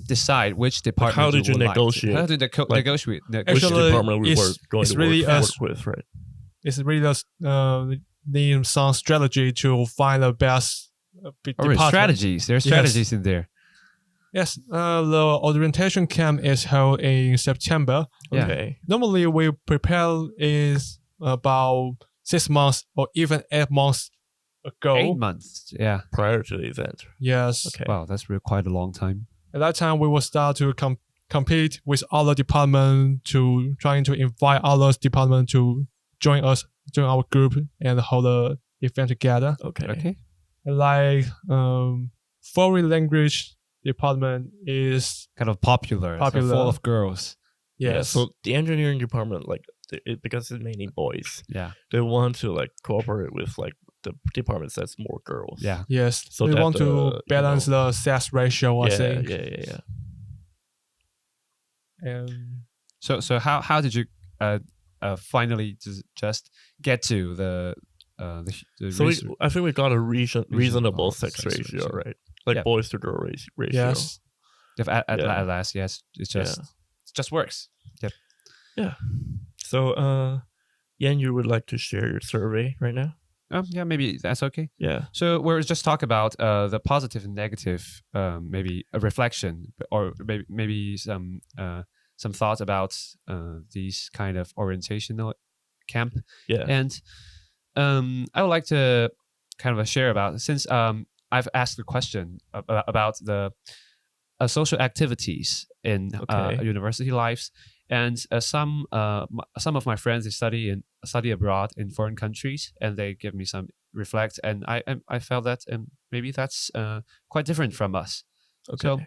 decide which department? How did you negotiate? How did you negotiate? Which department we were going to work with, right? It's really need some strategy to find the best department. Strategies. There are strategies in there. Yes, the orientation camp is held in September. Okay. Normally, we prepare is about 6 months or even 8 months ago. 8 months, yeah. Prior to the event. Yes. Okay. Wow, that's really quite a long time. At that time, we will start to compete with other departments to trying to invite other departments to join our group and hold the event together. Okay. Like foreign language department is kind of popular. So full of girls. Yes. Yeah, so the engineering department, because it's mainly boys, they want to cooperate with the departments that's more girls. Yeah. Yes. So they want to balance the sex ratio, I think. Yeah. And so how did you finally just get to the so I think we got a reasonable sex ratio, right? Boys to girl ratio. Yes. At last, yes. It just works. Yep. Yeah. So, Yan, you would like to share your survey right now? Yeah, maybe that's okay. Yeah. So we'll just talk about the positive and negative, maybe a reflection, or maybe some thoughts about these kind of orientational camp. Yeah. And I would like to kind of share about, since I've asked a question about the social activities in university lives, and some of my friends, they study abroad in foreign countries, and they give me some reflect, and I felt that maybe that's quite different from us. Okay.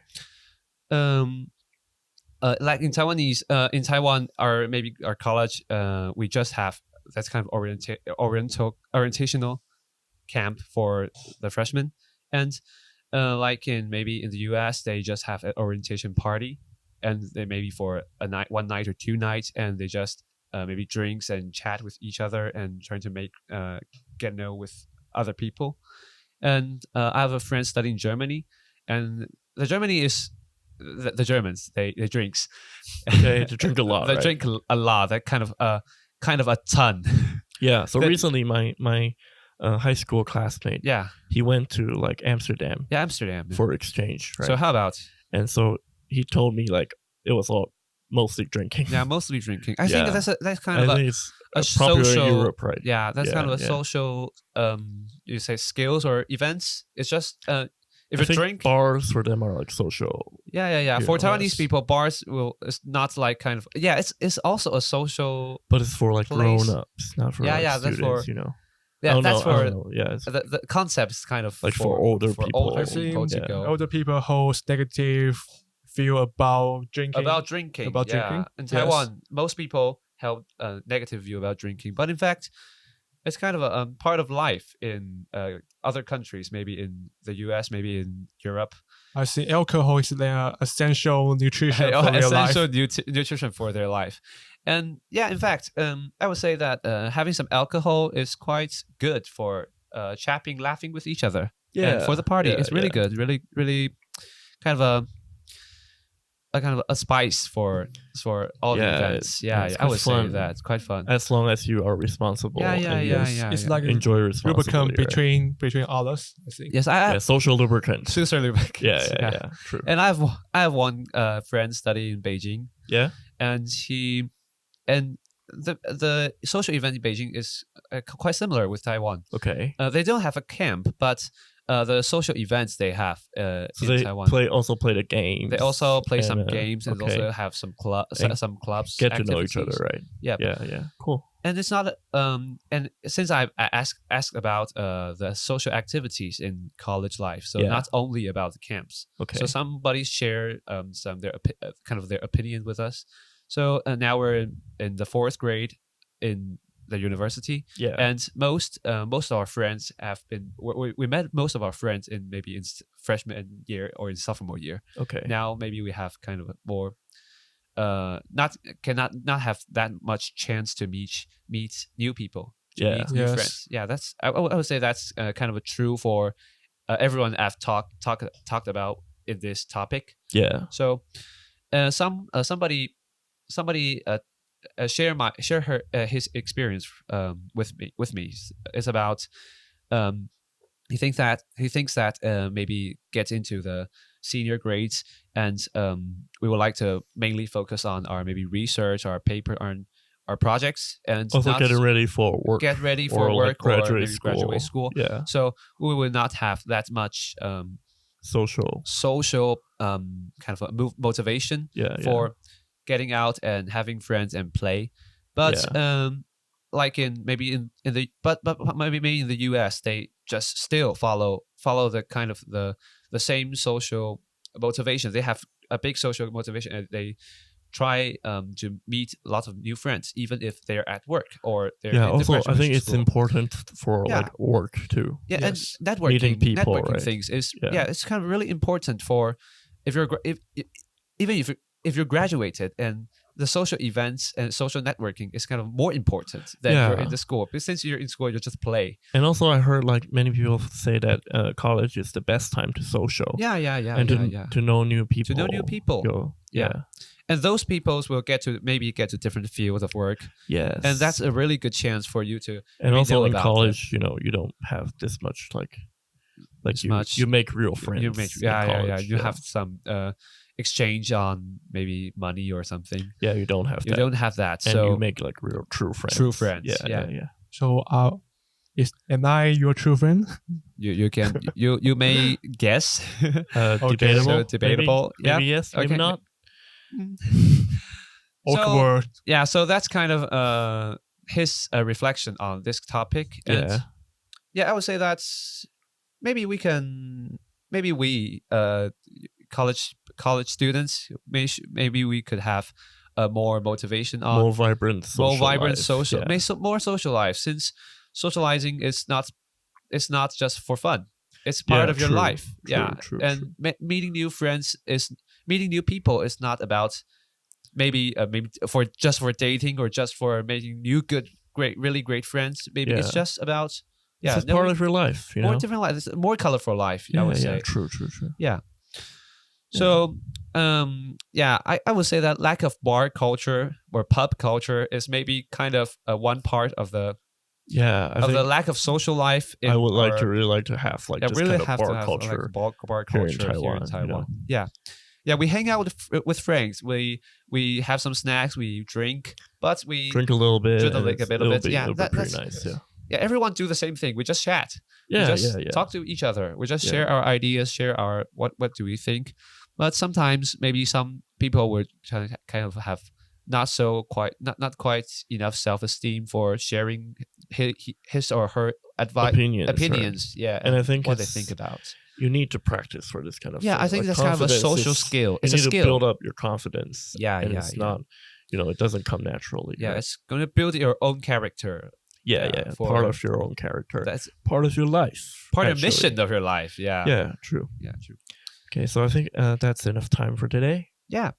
So, like in Taiwan, our college, we just have that's kind of orientational camp for the freshmen, and like in the US, they just have an orientation party, and they maybe for one night or 2 nights, and they just maybe drinks and chat with each other and trying to make get know with other people. And I have a friend studying Germany, and the Germans they drinks. Okay, they drink a lot. They drink a lot. That kind of a ton. Yeah. So recently, my high school classmate, he went to Amsterdam. Yeah, Amsterdam for exchange. Right? So how about? And so he told me it was all mostly drinking. Yeah, mostly drinking. I think that's kind of a popular social in Europe, right? Yeah, that's kind of a social you say skills or events. It's just if you drink, bars for them are like social. Yeah. For Taiwanese people, bars it's not like kind of it's also a social. But it's for like place. grown-ups, not for Yeah, students, that's for, you know. Yeah, that's for yeah. The concept is kind of like for older for people. Older people to go. Older people hold negative feel about drinking. In Taiwan, most people have a negative view about drinking, but in fact, it's kind of a part of life in other countries, maybe in the US, maybe in Europe. I see alcohol is their essential nutrition for their life. Nutrition for their life. And yeah, in fact, I would say that having some alcohol is quite good for chapping, laughing with each other. Yeah. And for the party, it's really good. Really, really kind of a spice for all the events. I would say that it's quite fun. As long as you are responsible. It's like enjoy lubricant between others, I think. Yes, social lubricant. Social lubricant. Yeah, true. And I have one friend studying in Beijing. Yeah. And the social event in Beijing is quite similar with Taiwan. Okay. They don't have a camp, but the social events they have so in they Taiwan. also play the games. They also play some games and also have some clubs. Get to know each other, right? Yeah. Cool. And it's not and since I asked about the social activities in college life, so not only about the camps. Okay. So somebody share their opinion with us. So now we're in the 4th grade in the university. Yeah. And most of our friends have been we met most of our friends in freshman year or in sophomore year. Okay. Now maybe we have kind of a more not have that much chance to meet new people, meet new friends. Yeah, that's I would say that's kind of a true for everyone I've talked about in this topic. Yeah. So somebody share his experience with me. It's about he thinks that maybe get into the senior grades, and we would like to mainly focus on our maybe research, our paper, on our projects, and also getting ready for work. Get ready for work like or maybe graduate school. Yeah. So we will not have that much social kind of a motivation for getting out and having friends and play. But like maybe in the US, they just still follow the kind of the same social motivation. They have a big social motivation, and they try to meet a lot of new friends, even if they're at work or they're in also I think it's school. important for like work too. And networking, meeting people, right? things is it's kind of really important for if you're graduated, and the social events and social networking is kind of more important than you're in the school. But since you're in school, you just play. And also, I heard like many people say that college is the best time to social. And to know new people. To know new people. And those peoples will get to different fields of work. Yes. And that's a really good chance for you to. And also in college, you don't have this much you make real friends. You have some exchange on maybe money or something. Yeah, you don't have that. You don't have that. And so you make like real true friends. True friends. Yeah. So am I your true friend? You can you may guess. Debatable. Debatable. Maybe yes, maybe not. Awkward. So that's kind of his reflection on this topic. And I would say that's maybe we college students maybe we could have more motivation on more vibrant social more social life, since socializing is not just for fun. It's part of your life. True. Meeting new friends meeting new people is not about maybe for dating or just for making new really great friends. Maybe it's just about it's part of your life, more different life. It's a more colorful life. I would say. True. Yeah. So I would say that lack of bar culture or pub culture is maybe kind of one part of the the lack of social life. I would really like to have like this really kind of bar culture, like bar culture here in Taiwan. Yeah, we hang out with friends. We have some snacks. We drink, but we drink a little bit. Drink a little bit. Yeah, that's pretty nice. everyone do the same thing. We just chat. We just talk to each other. We just share our ideas, share our what do we think. But sometimes maybe some people would kind of have not quite enough self-esteem for sharing his or her opinions. Right? Yeah, and I think what they think about. You need to practice for this kind of thing. I think that's kind of a social skill. It's a skill. You need to build up your confidence. And it's not, it doesn't come naturally. Yeah, right? It's going to build your own character. Part of your own character. That's part of your life. Part of the mission of your life. Yeah, true. Yeah, true. Okay, so I think that's enough time for today. Yeah.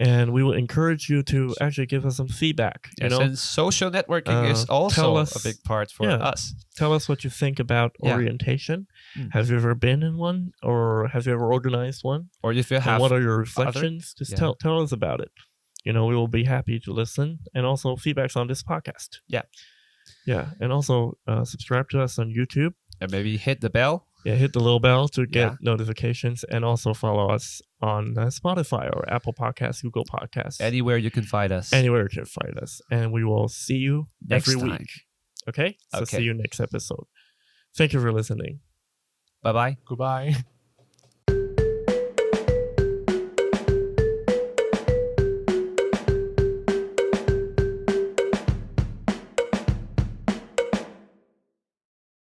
And we will encourage you to actually give us some feedback. And social networking is also a big part for us. Tell us what you think about orientation. Have you ever been in one, or have you ever organized one? Or if you have, what are your reflections? Just tell us about it. We will be happy to listen, and also feedbacks on this podcast. Yeah, and also subscribe to us on YouTube. And maybe hit the bell. Yeah, hit the little bell to get notifications, and also follow us on Spotify or Apple Podcasts, Google Podcasts. Anywhere you can find us. And we will see you every week. Okay? So see you next episode. Thank you for listening. Bye-bye. Goodbye.